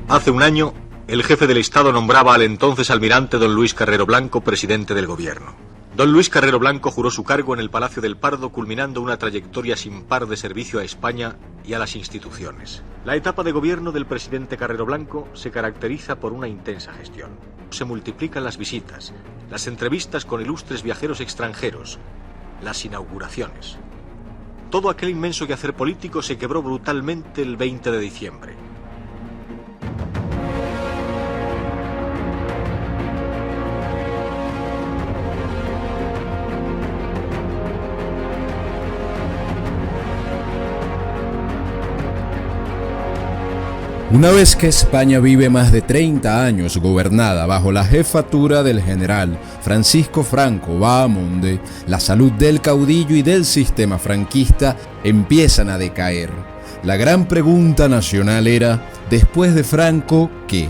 Hace un año, el jefe del Estado nombraba al entonces almirante don Luis Carrero Blanco presidente del gobierno. Don Luis Carrero Blanco juró su cargo en el Palacio del Pardo, culminando una trayectoria sin par de servicio a España y a las instituciones. La etapa de gobierno del presidente Carrero Blanco se caracteriza por una intensa gestión. Se multiplican las visitas, las entrevistas con ilustres viajeros extranjeros, las inauguraciones. Todo aquel inmenso quehacer político se quebró brutalmente el 20 de diciembre. Una vez que España vive más de 30 años gobernada bajo la jefatura del general Francisco Franco Bahamonde, la salud del caudillo y del sistema franquista empiezan a decaer. La gran pregunta nacional era, después de Franco, ¿qué?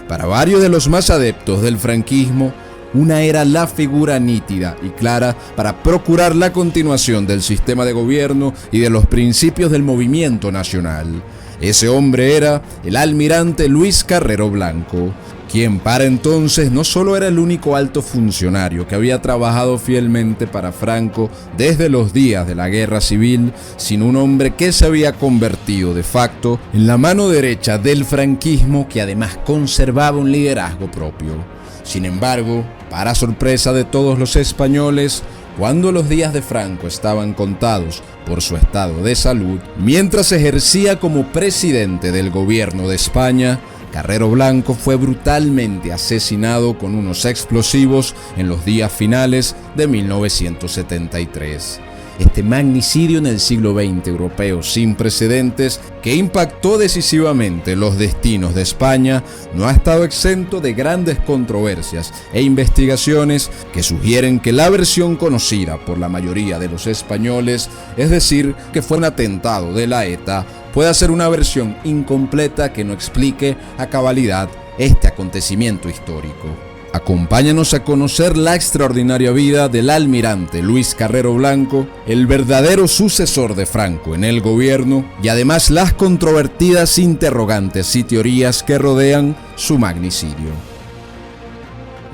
Para varios de los más adeptos del franquismo, una era la figura nítida y clara para procurar la continuación del sistema de gobierno y de los principios del movimiento nacional. Ese hombre era el almirante Luis Carrero Blanco, quien para entonces no solo era el único alto funcionario que había trabajado fielmente para Franco desde los días de la Guerra Civil, sino un hombre que se había convertido de facto en la mano derecha del franquismo, que además conservaba un liderazgo propio. Sin embargo, para sorpresa de todos los españoles, cuando los días de Franco estaban contados por su estado de salud, mientras ejercía como presidente del gobierno de España, Carrero Blanco fue brutalmente asesinado con unos explosivos en los días finales de 1973. Este magnicidio en el siglo XX europeo sin precedentes, que impactó decisivamente los destinos de España, no ha estado exento de grandes controversias e investigaciones que sugieren que la versión conocida por la mayoría de los españoles, es decir, que fue un atentado de la ETA, pueda ser una versión incompleta que no explique a cabalidad este acontecimiento histórico. Acompáñanos a conocer la extraordinaria vida del almirante Luis Carrero Blanco, el verdadero sucesor de Franco en el gobierno, y además las controvertidas interrogantes y teorías que rodean su magnicidio.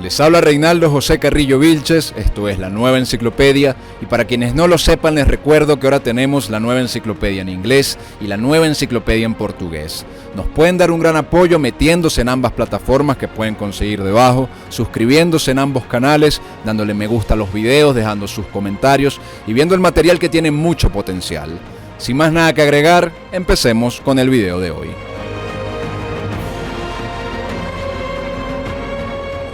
Les habla Reinaldo José Carrillo Vilches, esto es La Nueva Enciclopedia, y para quienes no lo sepan les recuerdo que ahora tenemos La Nueva Enciclopedia en inglés y La Nueva Enciclopedia en portugués. Nos pueden dar un gran apoyo metiéndose en ambas plataformas que pueden conseguir debajo, suscribiéndose en ambos canales, dándole me gusta a los videos, dejando sus comentarios y viendo el material que tiene mucho potencial. Sin más nada que agregar, empecemos con el video de hoy.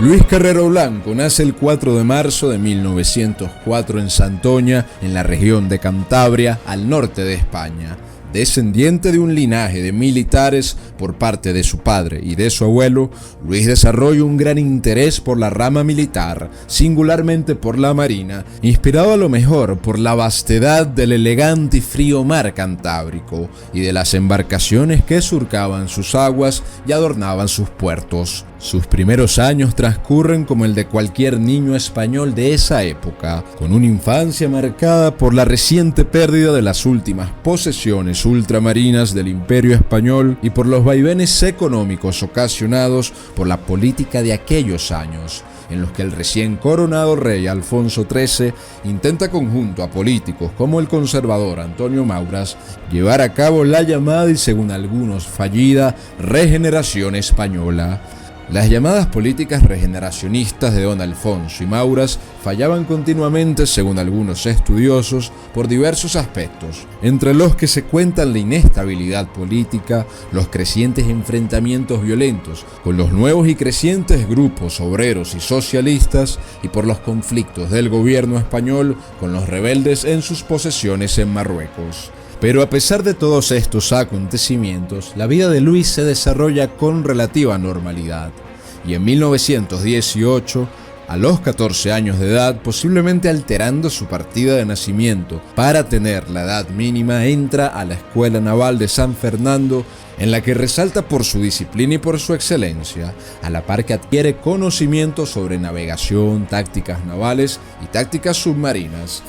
Luis Carrero Blanco nace el 4 de marzo de 1904 en Santoña, en la región de Cantabria, al norte de España. Descendiente de un linaje de militares por parte de su padre y de su abuelo, Luis desarrolla un gran interés por la rama militar, singularmente por la marina, inspirado a lo mejor por la vastedad del elegante y frío mar Cantábrico y de las embarcaciones que surcaban sus aguas y adornaban sus puertos. Sus primeros años transcurren como el de cualquier niño español de esa época, con una infancia marcada por la reciente pérdida de las últimas posesiones ultramarinas del Imperio Español y por los vaivenes económicos ocasionados por la política de aquellos años, en los que el recién coronado rey Alfonso XIII intenta, conjunto a políticos como el conservador Antonio Mauras, llevar a cabo la llamada y, según algunos, fallida regeneración española. Las llamadas políticas regeneracionistas de don Alfonso y Mauras fallaban continuamente, según algunos estudiosos, por diversos aspectos, entre los que se cuentan la inestabilidad política, los crecientes enfrentamientos violentos con los nuevos y crecientes grupos obreros y socialistas, y por los conflictos del gobierno español con los rebeldes en sus posesiones en Marruecos. Pero a pesar de todos estos acontecimientos, la vida de Luis se desarrolla con relativa normalidad. Y en 1918, a los 14 años de edad, posiblemente alterando su partida de nacimiento para tener la edad mínima, entra a la Escuela Naval de San Fernando, en la que resalta por su disciplina y por su excelencia, a la par que adquiere conocimientos sobre navegación, tácticas navales y tácticas submarinas.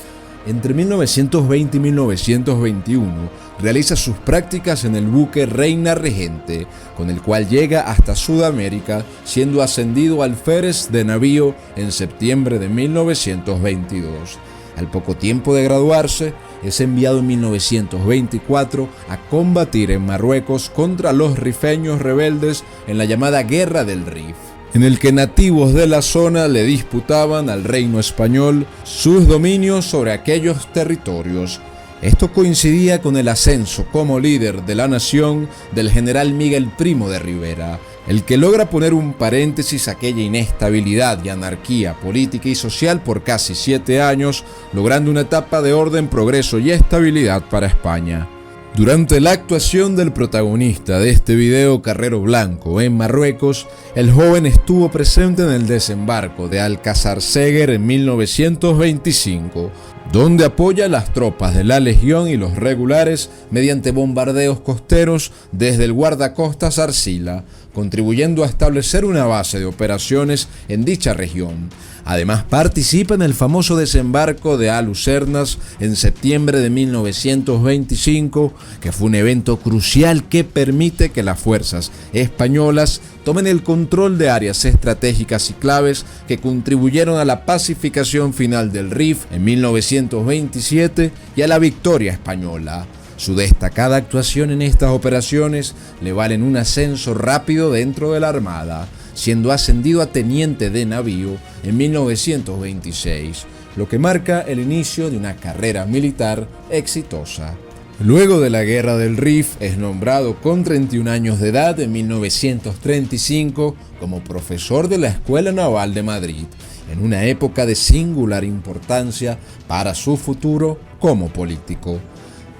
Entre 1920 y 1921 realiza sus prácticas en el buque Reina Regente, con el cual llega hasta Sudamérica, siendo ascendido alférez de navío en septiembre de 1922. Al poco tiempo de graduarse, es enviado en 1924 a combatir en Marruecos contra los rifeños rebeldes en la llamada Guerra del Rif, en el que nativos de la zona le disputaban al reino español sus dominios sobre aquellos territorios. Esto coincidía con el ascenso como líder de la nación del general Miguel Primo de Rivera, el que logra poner un paréntesis a aquella inestabilidad y anarquía política y social por casi 7 años, logrando una etapa de orden, progreso y estabilidad para España. Durante la actuación del protagonista de este video, Carrero Blanco, en Marruecos, el joven estuvo presente en el desembarco de Alcázar-Seguer en 1925, donde apoya a las tropas de la Legión y los regulares mediante bombardeos costeros desde el guardacostas Arcila, contribuyendo a establecer una base de operaciones en dicha región. Además, participa en el famoso desembarco de Alucernas en septiembre de 1925, que fue un evento crucial que permite que las fuerzas españolas tomen el control de áreas estratégicas y claves que contribuyeron a la pacificación final del Rif en 1927 y a la victoria española. Su destacada actuación en estas operaciones le valen un ascenso rápido dentro de la Armada, siendo ascendido a teniente de navío en 1926, lo que marca el inicio de una carrera militar exitosa. Luego de la Guerra del Rif es nombrado con 31 años de edad en 1935 como profesor de la Escuela Naval de Madrid, en una época de singular importancia para su futuro como político.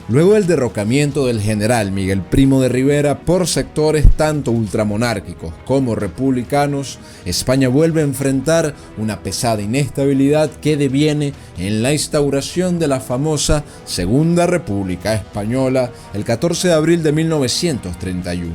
Luego del derrocamiento del general Miguel Primo de Rivera por sectores tanto ultramonárquicos como republicanos, España vuelve a enfrentar una pesada inestabilidad que deviene en la instauración de la famosa Segunda República Española el 14 de abril de 1931,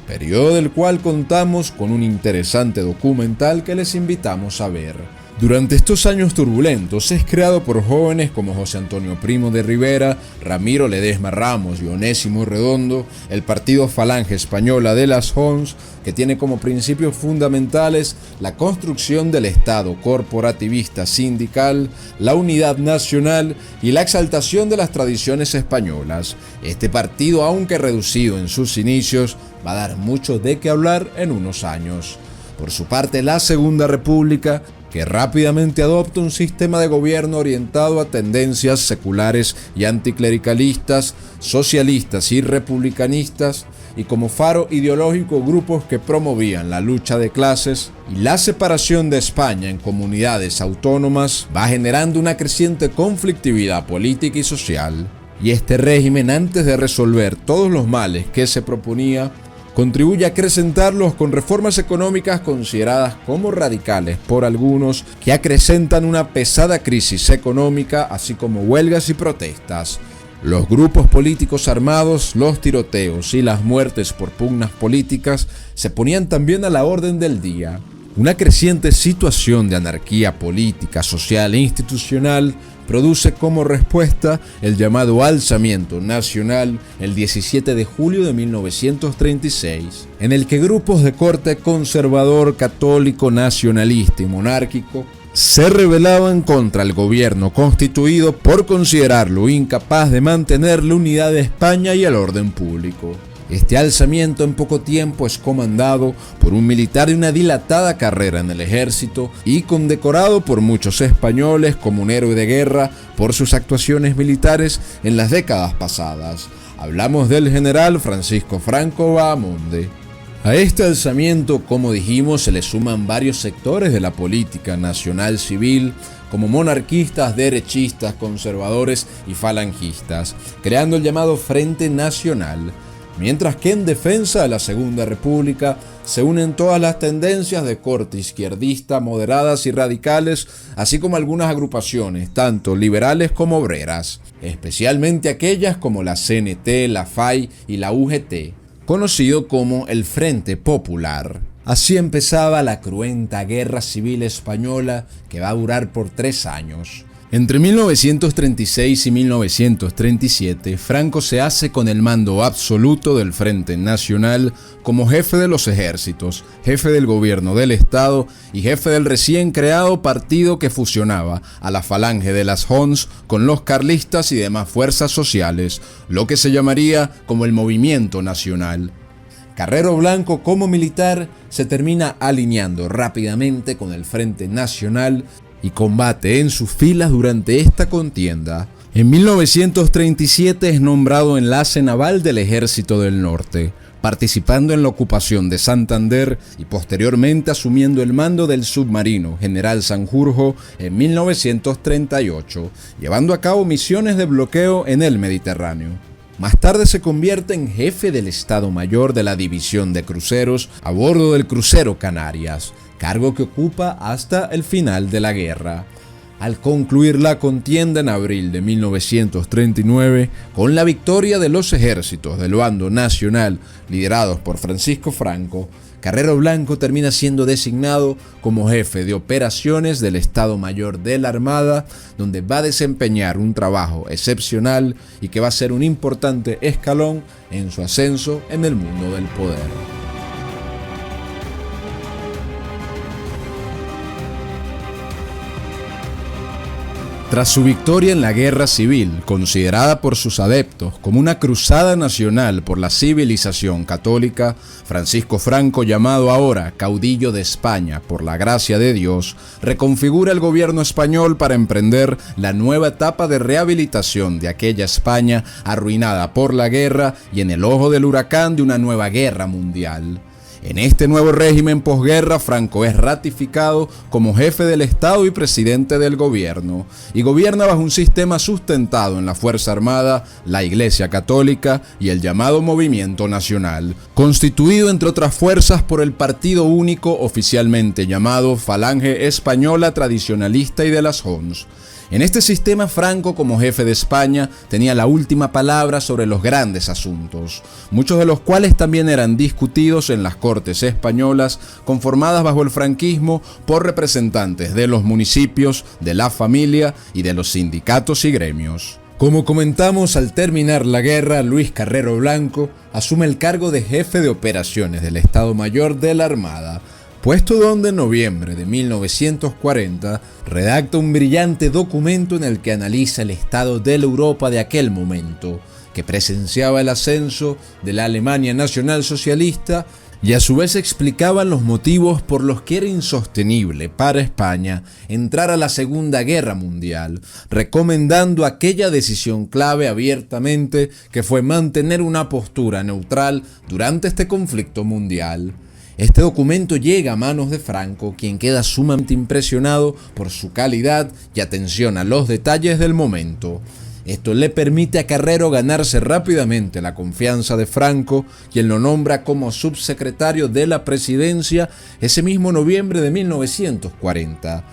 periodo del cual contamos con un interesante documental que les invitamos a ver. Durante estos años turbulentos es creado por jóvenes como José Antonio Primo de Rivera, Ramiro Ledesma Ramos y Onésimo Redondo, el partido Falange Española de las Hons, que tiene como principios fundamentales la construcción del Estado corporativista sindical, la unidad nacional y la exaltación de las tradiciones españolas. Este partido, aunque reducido en sus inicios, va a dar mucho de qué hablar en unos años. Por su parte, la Segunda República, que rápidamente adopta un sistema de gobierno orientado a tendencias seculares y anticlericalistas, socialistas y republicanistas, y como faro ideológico grupos que promovían la lucha de clases y la separación de España en comunidades autónomas, va generando una creciente conflictividad política y social. Y este régimen, antes de resolver todos los males que se proponía, contribuye a acrecentarlos con reformas económicas consideradas como radicales por algunos, que acrecentan una pesada crisis económica, así como huelgas y protestas. Los grupos políticos armados, los tiroteos y las muertes por pugnas políticas se ponían también a la orden del día. Una creciente situación de anarquía política, social e institucional produce como respuesta el llamado Alzamiento Nacional el 17 de julio de 1936, en el que grupos de corte conservador, católico, nacionalista y monárquico se rebelaban contra el gobierno constituido por considerarlo incapaz de mantener la unidad de España y el orden público. Este alzamiento en poco tiempo es comandado por un militar de una dilatada carrera en el ejército y condecorado por muchos españoles como un héroe de guerra por sus actuaciones militares en las décadas pasadas. Hablamos del general Francisco Franco Bahamonde. A este alzamiento, como dijimos, se le suman varios sectores de la política nacional civil, como monarquistas, derechistas, conservadores y falangistas, creando el llamado Frente Nacional. Mientras que en defensa de la Segunda República se unen todas las tendencias de corte izquierdista, moderadas y radicales, así como algunas agrupaciones, tanto liberales como obreras, especialmente aquellas como la CNT, la FAI y la UGT, conocido como el Frente Popular. Así empezaba la cruenta guerra civil española, que va a durar por 3 años. Entre 1936 y 1937, Franco se hace con el mando absoluto del Frente Nacional como jefe de los ejércitos, jefe del gobierno del Estado y jefe del recién creado partido que fusionaba a la falange de las Hons con los carlistas y demás fuerzas sociales, lo que se llamaría como el Movimiento Nacional. Carrero Blanco, como militar, se termina alineando rápidamente con el Frente Nacional y combate en sus filas durante esta contienda. En 1937 es nombrado enlace naval del Ejército del Norte, participando en la ocupación de Santander y posteriormente asumiendo el mando del submarino General Sanjurjo en 1938, llevando a cabo misiones de bloqueo en el Mediterráneo. Más tarde se convierte en jefe del Estado Mayor de la División de Cruceros a bordo del crucero Canarias, cargo que ocupa hasta el final de la guerra. Al concluir la contienda en abril de 1939, con la victoria de los ejércitos del bando nacional liderados por Francisco Franco, Carrero Blanco termina siendo designado como jefe de operaciones del Estado Mayor de la Armada, donde va a desempeñar un trabajo excepcional y que va a ser un importante escalón en su ascenso en el mundo del poder. Tras su victoria en la Guerra Civil, considerada por sus adeptos como una cruzada nacional por la civilización católica, Francisco Franco, llamado ahora caudillo de España por la gracia de Dios, reconfigura el gobierno español para emprender la nueva etapa de rehabilitación de aquella España arruinada por la guerra y en el ojo del huracán de una nueva guerra mundial. En este nuevo régimen posguerra, Franco es ratificado como jefe del Estado y presidente del gobierno, y gobierna bajo un sistema sustentado en la Fuerza Armada, la Iglesia Católica y el llamado Movimiento Nacional, constituido entre otras fuerzas por el partido único oficialmente llamado Falange Española Tradicionalista y de las Hons. En este sistema, Franco, como jefe de España, tenía la última palabra sobre los grandes asuntos, muchos de los cuales también eran discutidos en las Cortes españolas, conformadas bajo el franquismo por representantes de los municipios, de la familia y de los sindicatos y gremios. Como comentamos, al terminar la guerra, Luis Carrero Blanco asume el cargo de jefe de operaciones del Estado Mayor de la Armada, puesto donde en noviembre de 1940 redacta un brillante documento en el que analiza el estado de la Europa de aquel momento, que presenciaba el ascenso de la Alemania nacionalsocialista y a su vez explicaba los motivos por los que era insostenible para España entrar a la Segunda Guerra Mundial, recomendando aquella decisión clave abiertamente que fue mantener una postura neutral durante este conflicto mundial. Este documento llega a manos de Franco, quien queda sumamente impresionado por su calidad y atención a los detalles del momento. Esto le permite a Carrero ganarse rápidamente la confianza de Franco, quien lo nombra como subsecretario de la presidencia ese mismo noviembre de 1940.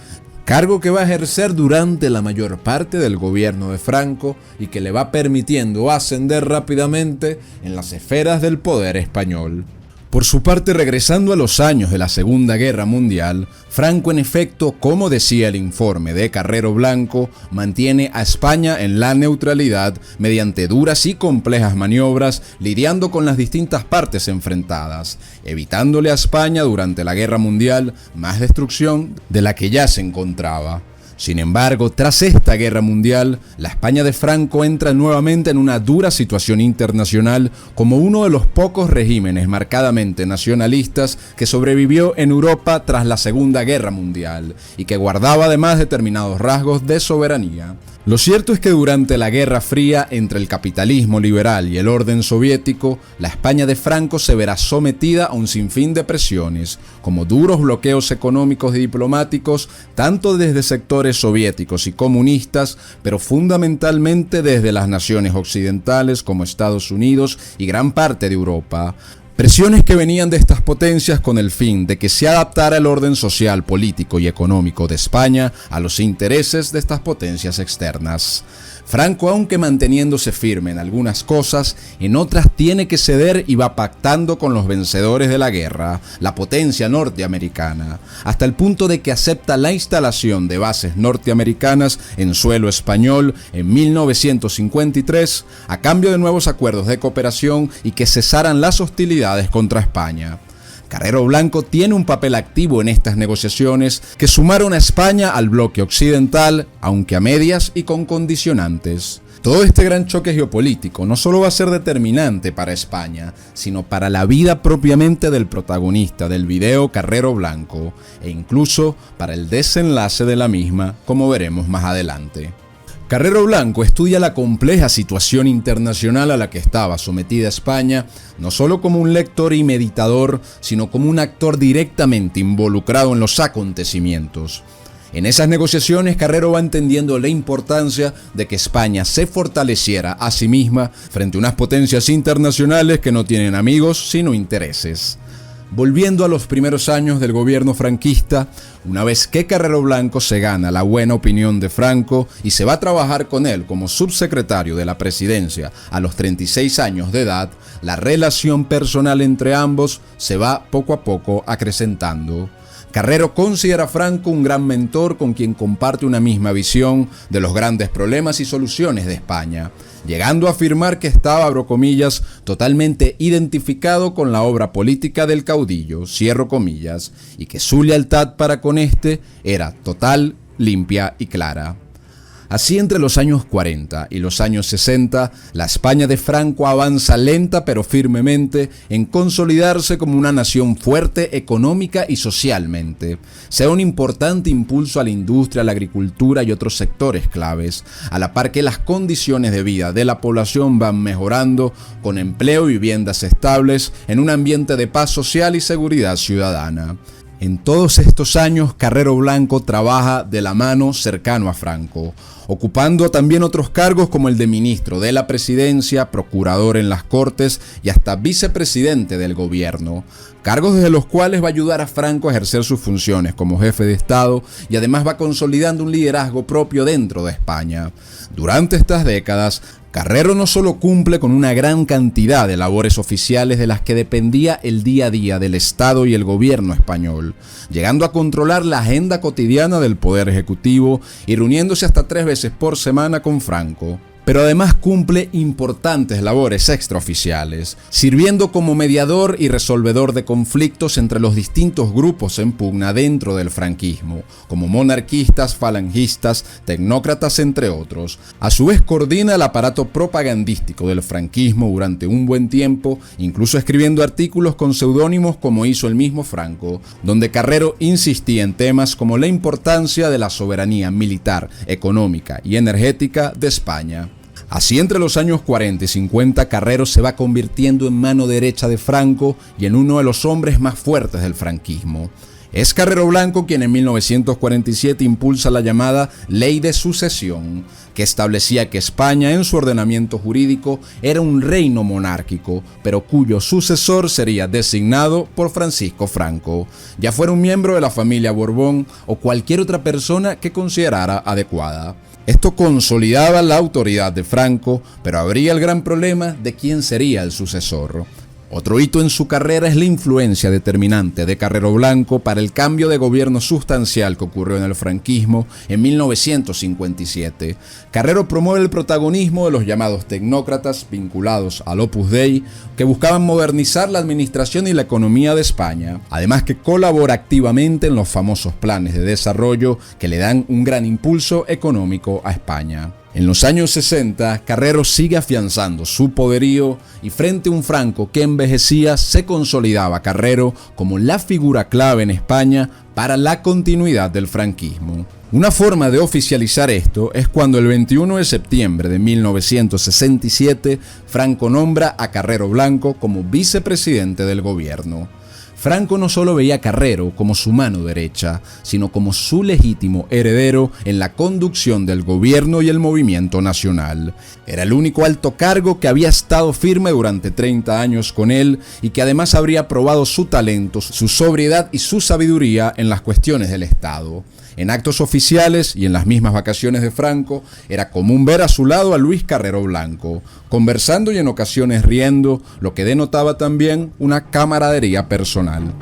Cargo que va a ejercer durante la mayor parte del gobierno de Franco y que le va permitiendo ascender rápidamente en las esferas del poder español. Por su parte, regresando a los años de la Segunda Guerra Mundial, Franco, en efecto, como decía el informe de Carrero Blanco, mantiene a España en la neutralidad mediante duras y complejas maniobras, lidiando con las distintas partes enfrentadas, evitándole a España durante la Guerra Mundial más destrucción de la que ya se encontraba. Sin embargo, tras esta guerra mundial, la España de Franco entra nuevamente en una dura situación internacional como uno de los pocos regímenes marcadamente nacionalistas que sobrevivió en Europa tras la Segunda Guerra Mundial y que guardaba además determinados rasgos de soberanía. Lo cierto es que durante la Guerra Fría entre el capitalismo liberal y el orden soviético, la España de Franco se verá sometida a un sinfín de presiones, como duros bloqueos económicos y diplomáticos, tanto desde sectores soviéticos y comunistas, pero fundamentalmente desde las naciones occidentales como Estados Unidos y gran parte de Europa. Presiones que venían de estas potencias con el fin de que se adaptara el orden social, político y económico de España a los intereses de estas potencias externas. Franco, aunque manteniéndose firme en algunas cosas, en otras tiene que ceder y va pactando con los vencedores de la guerra, la potencia norteamericana, hasta el punto de que acepta la instalación de bases norteamericanas en suelo español en 1953, a cambio de nuevos acuerdos de cooperación y que cesaran las hostilidades contra España. Carrero Blanco tiene un papel activo en estas negociaciones que sumaron a España al bloque occidental, aunque a medias y con condicionantes. Todo este gran choque geopolítico no solo va a ser determinante para España, sino para la vida propiamente del protagonista del video, Carrero Blanco, e incluso para el desenlace de la misma, como veremos más adelante. Carrero Blanco estudia la compleja situación internacional a la que estaba sometida España, no solo como un lector y meditador, sino como un actor directamente involucrado en los acontecimientos. En esas negociaciones, Carrero va entendiendo la importancia de que España se fortaleciera a sí misma frente a unas potencias internacionales que no tienen amigos sino intereses. Volviendo a los primeros años del gobierno franquista, una vez que Carrero Blanco se gana la buena opinión de Franco y se va a trabajar con él como subsecretario de la presidencia a los 36 años de edad, la relación personal entre ambos se va poco a poco acrecentando. Carrero considera a Franco un gran mentor con quien comparte una misma visión de los grandes problemas y soluciones de España, llegando a afirmar que estaba, abro comillas, totalmente identificado con la obra política del caudillo, cierro comillas, y que su lealtad para con este era total, limpia y clara. Así, entre los años 40 y los años 60, la España de Franco avanza lenta pero firmemente en consolidarse como una nación fuerte económica y socialmente. Se da un importante impulso a la industria, a la agricultura y otros sectores claves, a la par que las condiciones de vida de la población van mejorando, con empleo y viviendas estables en un ambiente de paz social y seguridad ciudadana. En todos estos años, Carrero Blanco trabaja de la mano cercano a Franco, ocupando también otros cargos como el de ministro de la presidencia, procurador en las Cortes y hasta vicepresidente del gobierno, cargos desde los cuales va a ayudar a Franco a ejercer sus funciones como jefe de Estado y además va consolidando un liderazgo propio dentro de España. Durante estas décadas, Carrero no solo cumple con una gran cantidad de labores oficiales de las que dependía el día a día del Estado y el gobierno español, llegando a controlar la agenda cotidiana del Poder Ejecutivo y reuniéndose hasta 3 veces por semana con Franco. Pero además cumple importantes labores extraoficiales, sirviendo como mediador y resolvedor de conflictos entre los distintos grupos en pugna dentro del franquismo, como monarquistas, falangistas, tecnócratas, entre otros. A su vez coordina el aparato propagandístico del franquismo durante un buen tiempo, incluso escribiendo artículos con seudónimos como hizo el mismo Franco, donde Carrero insistía en temas como la importancia de la soberanía militar, económica y energética de España. Así, entre los años 40 y 50, Carrero se va convirtiendo en mano derecha de Franco y en uno de los hombres más fuertes del franquismo. Es Carrero Blanco quien en 1947 impulsa la llamada Ley de Sucesión, que establecía que España en su ordenamiento jurídico era un reino monárquico, pero cuyo sucesor sería designado por Francisco Franco, ya fuera un miembro de la familia Borbón o cualquier otra persona que considerara adecuada. Esto consolidaba la autoridad de Franco, pero habría el gran problema de quién sería el sucesor. Otro hito en su carrera es la influencia determinante de Carrero Blanco para el cambio de gobierno sustancial que ocurrió en el franquismo en 1957. Carrero promueve el protagonismo de los llamados tecnócratas vinculados al Opus Dei, que buscaban modernizar la administración y la economía de España, además que colabora activamente en los famosos planes de desarrollo que le dan un gran impulso económico a España. En los años 60, Carrero sigue afianzando su poderío y frente a un Franco que envejecía, se consolidaba Carrero como la figura clave en España para la continuidad del franquismo. Una forma de oficializar esto es cuando el 21 de septiembre de 1967, Franco nombra a Carrero Blanco como vicepresidente del gobierno. Franco no solo veía a Carrero como su mano derecha, sino como su legítimo heredero en la conducción del gobierno y el movimiento nacional. Era el único alto cargo que había estado firme durante 30 años con él y que además habría probado su talento, su sobriedad y su sabiduría en las cuestiones del Estado. En actos oficiales y en las mismas vacaciones de Franco, era común ver a su lado a Luis Carrero Blanco, conversando y en ocasiones riendo, lo que denotaba también una camaradería personal.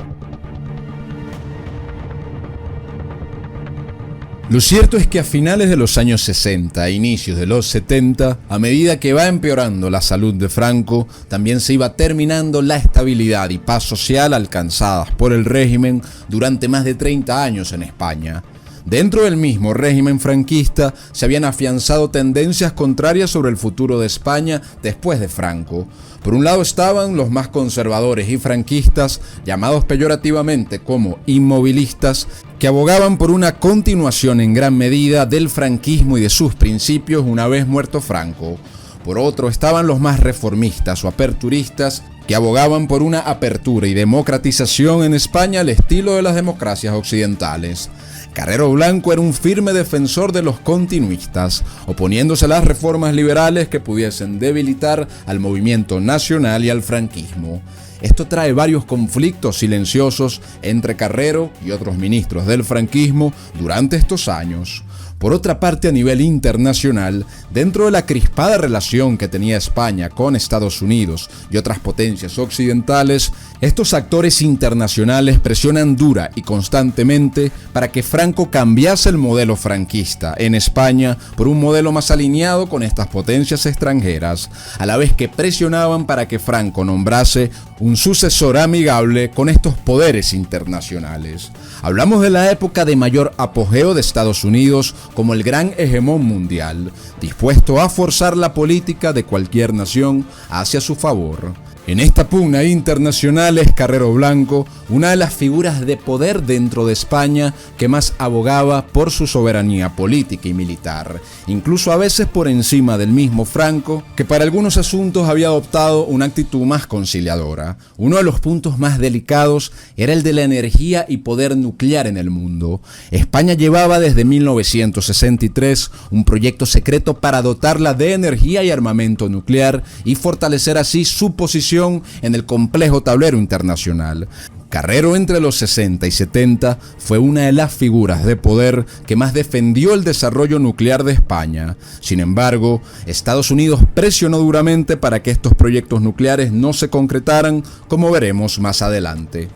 Lo cierto es que a finales de los años 60 e inicios de los 70, a medida que va empeorando la salud de Franco, también se iba terminando la estabilidad y paz social alcanzadas por el régimen durante más de 30 años en España. Dentro del mismo régimen franquista se habían afianzado tendencias contrarias sobre el futuro de España después de Franco. Por un lado estaban los más conservadores y franquistas, llamados peyorativamente como inmovilistas, que abogaban por una continuación en gran medida del franquismo y de sus principios una vez muerto Franco. Por otro estaban los más reformistas o aperturistas, que abogaban por una apertura y democratización en España al estilo de las democracias occidentales. Carrero Blanco era un firme defensor de los continuistas, oponiéndose a las reformas liberales que pudiesen debilitar al movimiento nacional y al franquismo. Esto trae varios conflictos silenciosos entre Carrero y otros ministros del franquismo durante estos años. Por otra parte, a nivel internacional, dentro de la crispada relación que tenía España con Estados Unidos y otras potencias occidentales, estos actores internacionales presionan dura y constantemente para que Franco cambiase el modelo franquista en España por un modelo más alineado con estas potencias extranjeras, a la vez que presionaban para que Franco nombrase un sucesor amigable con estos poderes internacionales. Hablamos de la época de mayor apogeo de Estados Unidos como el gran hegemón mundial, dispuesto a forzar la política de cualquier nación hacia su favor. En esta pugna internacional es Carrero Blanco una de las figuras de poder dentro de España que más abogaba por su soberanía política y militar, incluso a veces por encima del mismo Franco, que para algunos asuntos había adoptado una actitud más conciliadora. Uno de los puntos más delicados era el de la energía y poder nuclear en el mundo. España llevaba desde 1963 un proyecto secreto para dotarla de energía y armamento nuclear y fortalecer así su posición en el complejo tablero internacional. Carrero entre los 60 y 70 fue una de las figuras de poder que más defendió el desarrollo nuclear de España. Sin embargo, Estados Unidos presionó duramente para que estos proyectos nucleares no se concretaran, como veremos más adelante.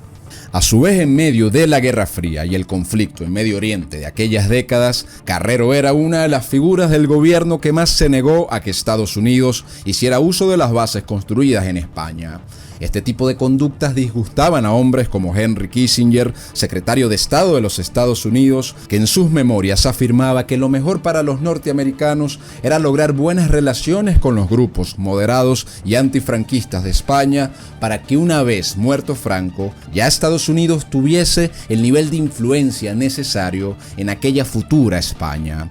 A su vez, en medio de la Guerra Fría y el conflicto en Medio Oriente de aquellas décadas, Carrero era una de las figuras del gobierno que más se negó a que Estados Unidos hiciera uso de las bases construidas en España. Este tipo de conductas disgustaban a hombres como Henry Kissinger, secretario de Estado de los Estados Unidos, que en sus memorias afirmaba que lo mejor para los norteamericanos era lograr buenas relaciones con los grupos moderados y antifranquistas de España para que una vez muerto Franco, ya Estados Unidos tuviese el nivel de influencia necesario en aquella futura España.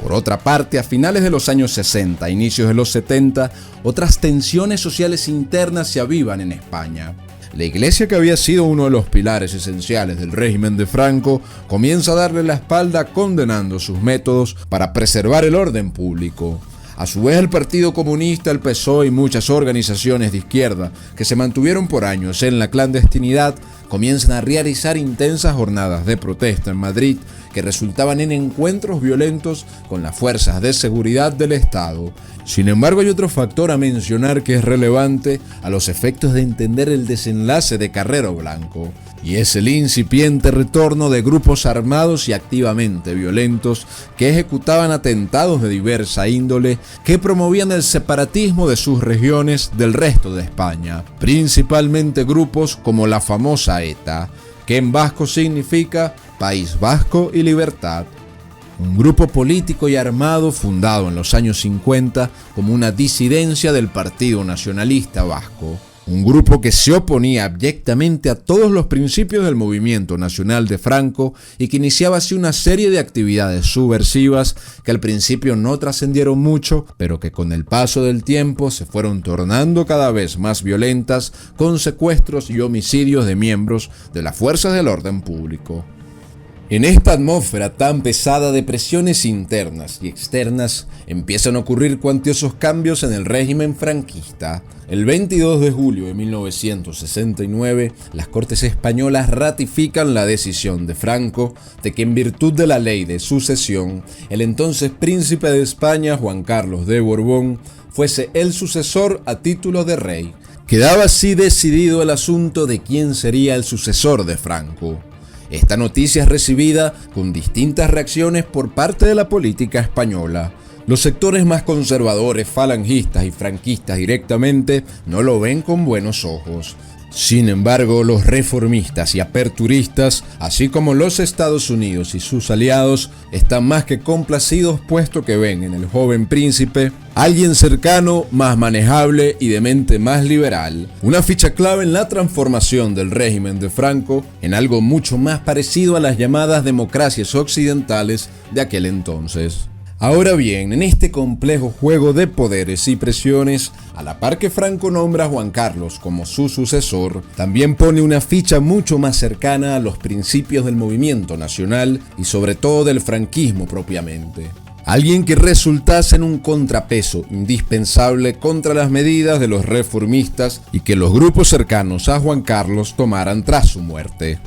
Por otra parte, a finales de los años 60 e inicios de los 70, otras tensiones sociales internas se avivan en España. La Iglesia, que había sido uno de los pilares esenciales del régimen de Franco, comienza a darle la espalda condenando sus métodos para preservar el orden público. A su vez, el Partido Comunista, el PSOE y muchas organizaciones de izquierda que se mantuvieron por años en la clandestinidad comienzan a realizar intensas jornadas de protesta en Madrid que resultaban en encuentros violentos con las fuerzas de seguridad del Estado. Sin embargo, hay otro factor a mencionar que es relevante a los efectos de entender el desenlace de Carrero Blanco, y es el incipiente retorno de grupos armados y activamente violentos que ejecutaban atentados de diversa índole que promovían el separatismo de sus regiones del resto de España, principalmente grupos como la famosa ETA, que en vasco significa País Vasco y Libertad. Un grupo político y armado fundado en los años 50 como una disidencia del Partido Nacionalista Vasco. Un grupo que se oponía abyectamente a todos los principios del movimiento nacional de Franco y que iniciaba así una serie de actividades subversivas que al principio no trascendieron mucho, pero que con el paso del tiempo se fueron tornando cada vez más violentas con secuestros y homicidios de miembros de las fuerzas del orden público. En esta atmósfera tan pesada de presiones internas y externas, empiezan a ocurrir cuantiosos cambios en el régimen franquista. El 22 de julio de 1969, las Cortes españolas ratifican la decisión de Franco de que, en virtud de la ley de sucesión, el entonces príncipe de España, Juan Carlos de Borbón, fuese el sucesor a título de rey. Quedaba así decidido el asunto de quién sería el sucesor de Franco. Esta noticia es recibida con distintas reacciones por parte de la política española. Los sectores más conservadores, falangistas y franquistas directamente, no lo ven con buenos ojos. Sin embargo, los reformistas y aperturistas, así como los Estados Unidos y sus aliados, están más que complacidos, puesto que ven en el joven príncipe alguien cercano, más manejable y de mente más liberal, una ficha clave en la transformación del régimen de Franco en algo mucho más parecido a las llamadas democracias occidentales de aquel entonces. Ahora bien, en este complejo juego de poderes y presiones, a la par que Franco nombra a Juan Carlos como su sucesor, también pone una ficha mucho más cercana a los principios del movimiento nacional y sobre todo del franquismo propiamente. Alguien que resultase en un contrapeso indispensable contra las medidas de los reformistas y que los grupos cercanos a Juan Carlos tomaran tras su muerte.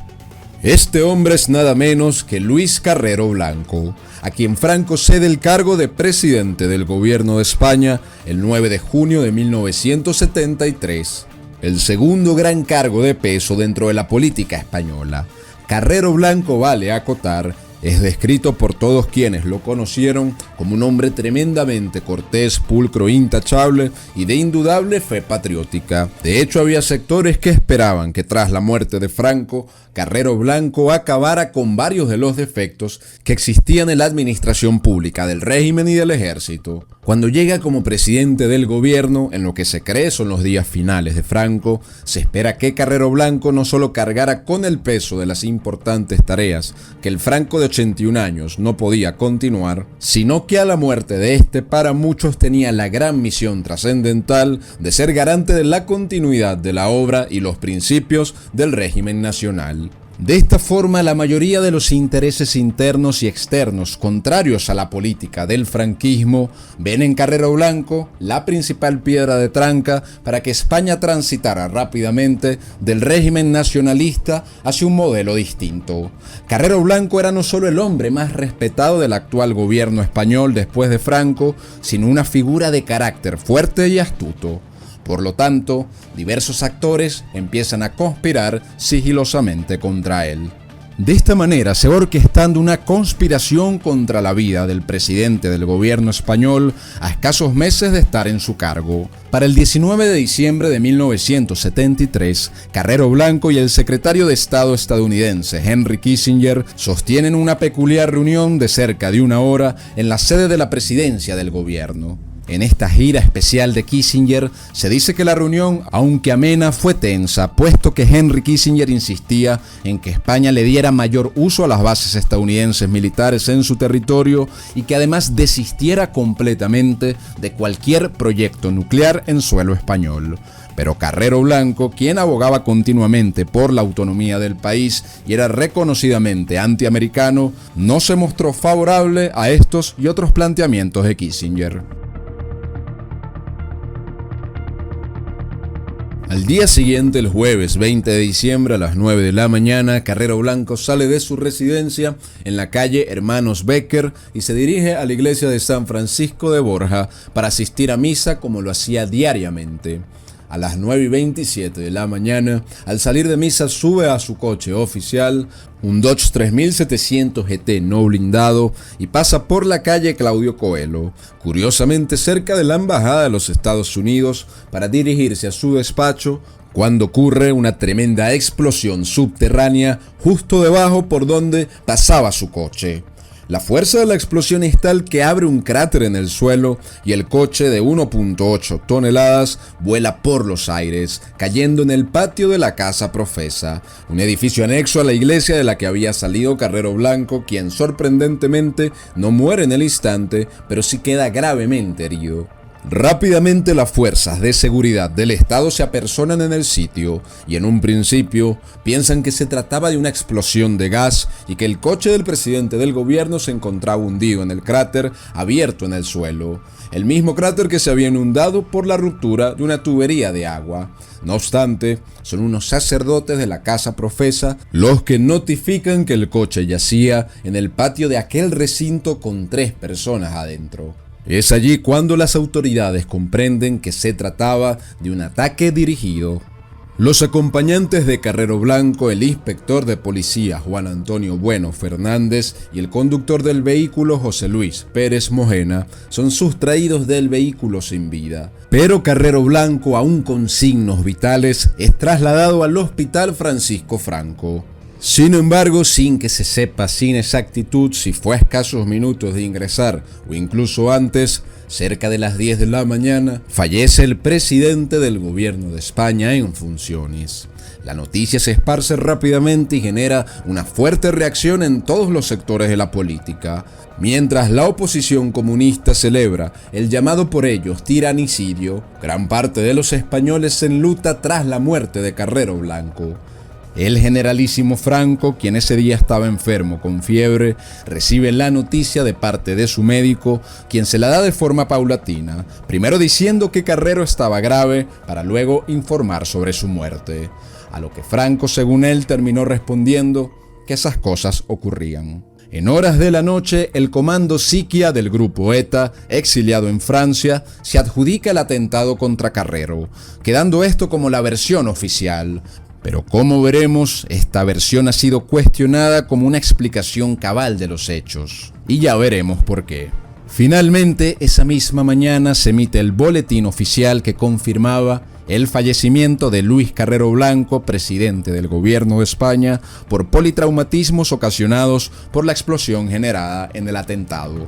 Este hombre es nada menos que Luis Carrero Blanco, a quien Franco cede el cargo de presidente del gobierno de España el 9 de junio de 1973, el segundo gran cargo de peso dentro de la política española. Carrero Blanco, vale acotar, es descrito por todos quienes lo conocieron como un hombre tremendamente cortés, pulcro, intachable y de indudable fe patriótica. De hecho, había sectores que esperaban que tras la muerte de Franco, Carrero Blanco acabara con varios de los defectos que existían en la administración pública del régimen y del ejército. Cuando llega como presidente del gobierno, en lo que se cree son los días finales de Franco, se espera que Carrero Blanco no solo cargara con el peso de las importantes tareas que el Franco de 81 años no podía continuar, sino que a la muerte de este para muchos tenía la gran misión trascendental de ser garante de la continuidad de la obra y los principios del régimen nacional. De esta forma, la mayoría de los intereses internos y externos contrarios a la política del franquismo ven en Carrero Blanco la principal piedra de tranca para que España transitara rápidamente del régimen nacionalista hacia un modelo distinto. Carrero Blanco era no solo el hombre más respetado del actual gobierno español después de Franco, sino una figura de carácter fuerte y astuto. Por lo tanto, diversos actores empiezan a conspirar sigilosamente contra él. De esta manera se va orquestando una conspiración contra la vida del presidente del gobierno español a escasos meses de estar en su cargo. Para el 19 de diciembre de 1973, Carrero Blanco y el secretario de Estado estadounidense Henry Kissinger sostienen una peculiar reunión de cerca de una hora en la sede de la presidencia del gobierno. En esta gira especial de Kissinger, se dice que la reunión, aunque amena, fue tensa, puesto que Henry Kissinger insistía en que España le diera mayor uso a las bases estadounidenses militares en su territorio y que además desistiera completamente de cualquier proyecto nuclear en suelo español. Pero Carrero Blanco, quien abogaba continuamente por la autonomía del país y era reconocidamente antiamericano, no se mostró favorable a estos y otros planteamientos de Kissinger. Al día siguiente, el jueves 20 de diciembre a las 9 de la mañana, Carrero Blanco sale de su residencia en la calle Hermanos Becker y se dirige a la iglesia de San Francisco de Borja para asistir a misa como lo hacía diariamente. A las 9:27 de la mañana, al salir de misa, sube a su coche oficial, un Dodge 3700 GT no blindado, y pasa por la calle Claudio Coelho, curiosamente cerca de la Embajada de los Estados Unidos, para dirigirse a su despacho, cuando ocurre una tremenda explosión subterránea justo debajo por donde pasaba su coche. La fuerza de la explosión es tal que abre un cráter en el suelo y el coche de 1.8 toneladas vuela por los aires, cayendo en el patio de la Casa Profesa, un edificio anexo a la iglesia de la que había salido Carrero Blanco, quien sorprendentemente no muere en el instante, pero sí queda gravemente herido. Rápidamente las fuerzas de seguridad del Estado se apersonan en el sitio y en un principio piensan que se trataba de una explosión de gas y que el coche del presidente del gobierno se encontraba hundido en el cráter abierto en el suelo, el mismo cráter que se había inundado por la ruptura de una tubería de agua. No obstante, son unos sacerdotes de la casa profesa los que notifican que el coche yacía en el patio de aquel recinto con 3 personas adentro. Es allí cuando las autoridades comprenden que se trataba de un ataque dirigido. Los acompañantes de Carrero Blanco, el inspector de policía Juan Antonio Bueno Fernández y el conductor del vehículo José Luis Pérez Mojena son sustraídos del vehículo sin vida. Pero Carrero Blanco, aún con signos vitales, es trasladado al Hospital Francisco Franco. Sin embargo, sin que se sepa sin exactitud si fue a escasos minutos de ingresar o incluso antes, cerca de las 10 de la mañana, fallece el presidente del gobierno de España en funciones. La noticia se esparce rápidamente y genera una fuerte reacción en todos los sectores de la política, mientras la oposición comunista celebra el llamado por ellos tiranicidio. Gran parte de los españoles se enluta tras la muerte de Carrero Blanco. El generalísimo Franco, quien ese día estaba enfermo con fiebre, recibe la noticia de parte de su médico, quien se la da de forma paulatina, primero diciendo que Carrero estaba grave, para luego informar sobre su muerte. A lo que Franco, según él, terminó respondiendo que esas cosas ocurrían. En horas de la noche, el comando Siquia del grupo ETA, exiliado en Francia, se adjudica el atentado contra Carrero, quedando esto como la versión oficial. Pero como veremos, esta versión ha sido cuestionada como una explicación cabal de los hechos. Y ya veremos por qué. Finalmente, esa misma mañana se emite el boletín oficial que confirmaba el fallecimiento de Luis Carrero Blanco, presidente del gobierno de España, por politraumatismos ocasionados por la explosión generada en el atentado.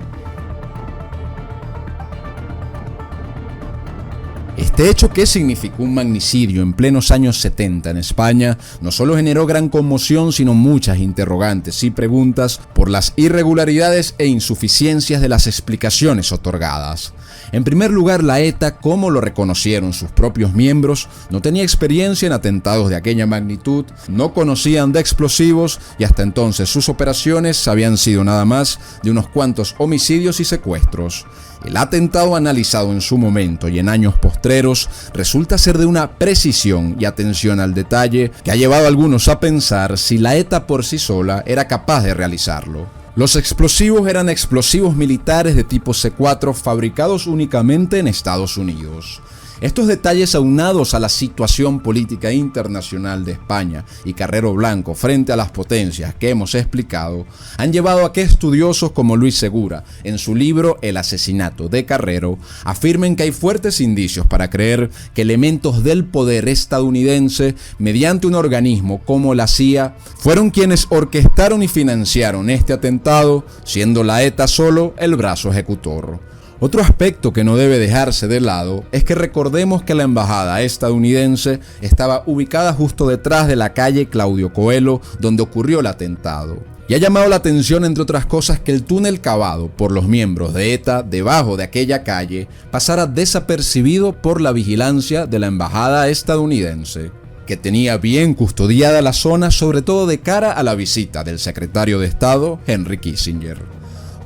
Este hecho, que significó un magnicidio en plenos años 70 en España, no solo generó gran conmoción, sino muchas interrogantes y preguntas por las irregularidades e insuficiencias de las explicaciones otorgadas. En primer lugar, la ETA, como lo reconocieron sus propios miembros, no tenía experiencia en atentados de aquella magnitud, no conocían de explosivos y hasta entonces sus operaciones habían sido nada más de unos cuantos homicidios y secuestros. El atentado, analizado en su momento y en años postreros, resulta ser de una precisión y atención al detalle que ha llevado a algunos a pensar si la ETA por sí sola era capaz de realizarlo. Los explosivos eran explosivos militares de tipo C4 fabricados únicamente en Estados Unidos. Estos detalles, aunados a la situación política internacional de España y Carrero Blanco frente a las potencias que hemos explicado, han llevado a que estudiosos como Luis Segura, en su libro El asesinato de Carrero, afirmen que hay fuertes indicios para creer que elementos del poder estadounidense, mediante un organismo como la CIA, fueron quienes orquestaron y financiaron este atentado, siendo la ETA solo el brazo ejecutor. Otro aspecto que no debe dejarse de lado es que recordemos que la embajada estadounidense estaba ubicada justo detrás de la calle Claudio Coelho, donde ocurrió el atentado. Y ha llamado la atención, entre otras cosas, que el túnel cavado por los miembros de ETA debajo de aquella calle pasara desapercibido por la vigilancia de la embajada estadounidense, que tenía bien custodiada la zona, sobre todo de cara a la visita del secretario de Estado, Henry Kissinger.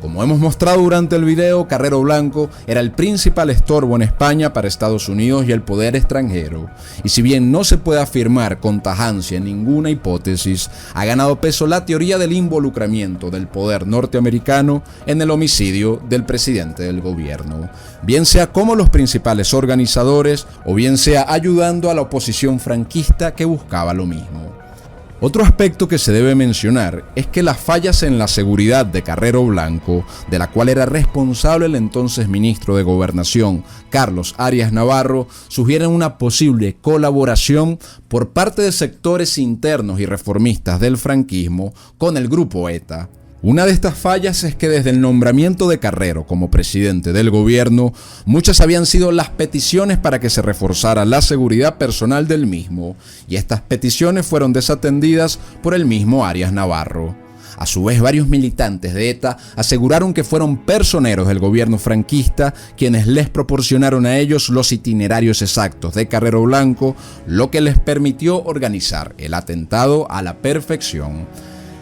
Como hemos mostrado durante el video, Carrero Blanco era el principal estorbo en España para Estados Unidos y el poder extranjero, y si bien no se puede afirmar con tajancia en ninguna hipótesis, ha ganado peso la teoría del involucramiento del poder norteamericano en el homicidio del presidente del gobierno, bien sea como los principales organizadores o bien sea ayudando a la oposición franquista que buscaba lo mismo. Otro aspecto que se debe mencionar es que las fallas en la seguridad de Carrero Blanco, de la cual era responsable el entonces ministro de Gobernación, Carlos Arias Navarro, sugieren una posible colaboración por parte de sectores internos y reformistas del franquismo con el grupo ETA. Una de estas fallas es que desde el nombramiento de Carrero como presidente del gobierno, muchas habían sido las peticiones para que se reforzara la seguridad personal del mismo, y estas peticiones fueron desatendidas por el mismo Arias Navarro. A su vez, varios militantes de ETA aseguraron que fueron personeros del gobierno franquista quienes les proporcionaron a ellos los itinerarios exactos de Carrero Blanco, lo que les permitió organizar el atentado a la perfección.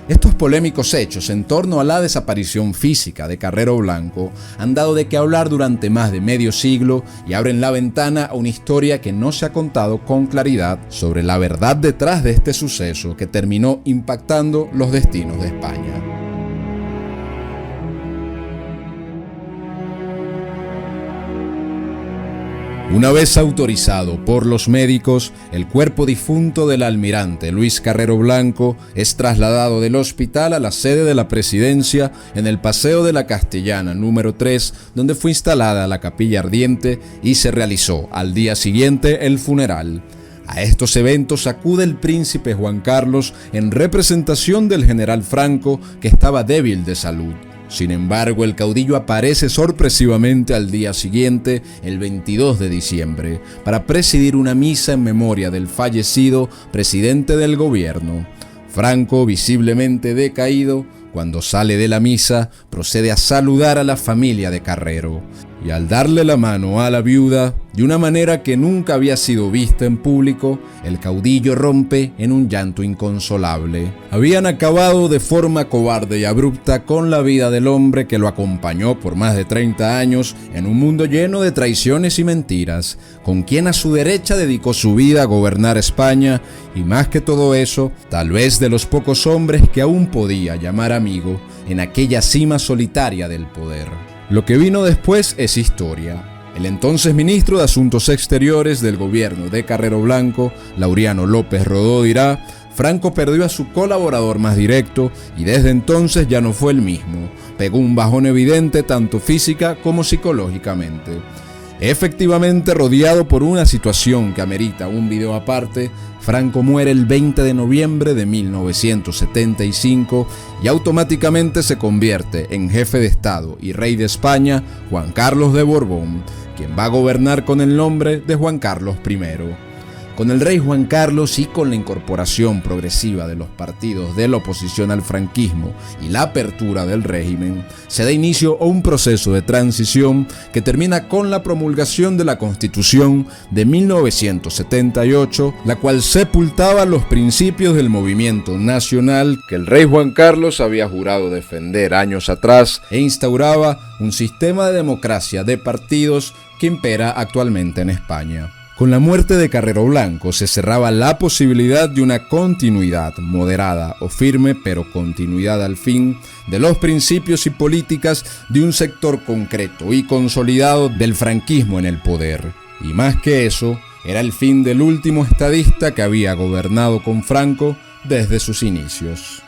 Estos polémicos hechos en torno a la desaparición física de Carrero Blanco han dado de qué hablar durante más de medio siglo y abren la ventana a una historia que no se ha contado con claridad sobre la verdad detrás de este suceso que terminó impactando los destinos de España. Una vez autorizado por los médicos, el cuerpo difunto del almirante Luis Carrero Blanco es trasladado del hospital a la sede de la presidencia en el Paseo de la Castellana número 3, donde fue instalada la capilla ardiente y se realizó al día siguiente el funeral. A estos eventos acude el príncipe Juan Carlos en representación del general Franco, que estaba débil de salud. Sin embargo, el caudillo aparece sorpresivamente al día siguiente, el 22 de diciembre, para presidir una misa en memoria del fallecido presidente del gobierno. Franco, visiblemente decaído, cuando sale de la misa, procede a saludar a la familia de Carrero. Y al darle la mano a la viuda, de una manera que nunca había sido vista en público, el caudillo rompe en un llanto inconsolable. Habían acabado de forma cobarde y abrupta con la vida del hombre que lo acompañó por más de 30 años en un mundo lleno de traiciones y mentiras, con quien a su derecha dedicó su vida a gobernar España y, más que todo eso, tal vez de los pocos hombres que aún podía llamar amigo en aquella cima solitaria del poder. Lo que vino después es historia. El entonces ministro de Asuntos Exteriores del gobierno de Carrero Blanco, Laureano López Rodó, dirá: Franco perdió a su colaborador más directo y desde entonces ya no fue el mismo. Pegó un bajón evidente tanto física como psicológicamente. Efectivamente, rodeado por una situación que amerita un video aparte, Franco muere el 20 de noviembre de 1975 y automáticamente se convierte en jefe de Estado y rey de España Juan Carlos de Borbón, quien va a gobernar con el nombre de Juan Carlos I. Con el rey Juan Carlos y con la incorporación progresiva de los partidos de la oposición al franquismo y la apertura del régimen, se da inicio a un proceso de transición que termina con la promulgación de la Constitución de 1978, la cual sepultaba los principios del movimiento nacional que el rey Juan Carlos había jurado defender años atrás e instauraba un sistema de democracia de partidos que impera actualmente en España. Con la muerte de Carrero Blanco se cerraba la posibilidad de una continuidad moderada o firme, pero continuidad al fin, de los principios y políticas de un sector concreto y consolidado del franquismo en el poder. Y más que eso, era el fin del último estadista que había gobernado con Franco desde sus inicios.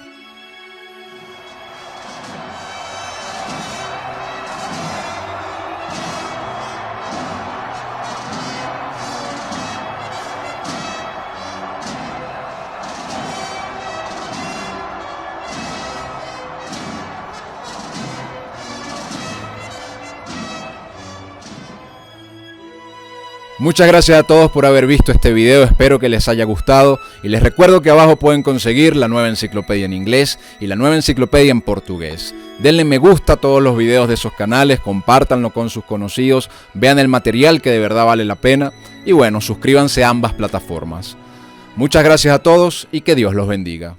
Muchas gracias a todos por haber visto este video, espero que les haya gustado y les recuerdo que abajo pueden conseguir la nueva enciclopedia en inglés y la nueva enciclopedia en portugués. Denle me gusta a todos los videos de esos canales, compártanlo con sus conocidos, vean el material que de verdad vale la pena y bueno, suscríbanse a ambas plataformas. Muchas gracias a todos y que Dios los bendiga.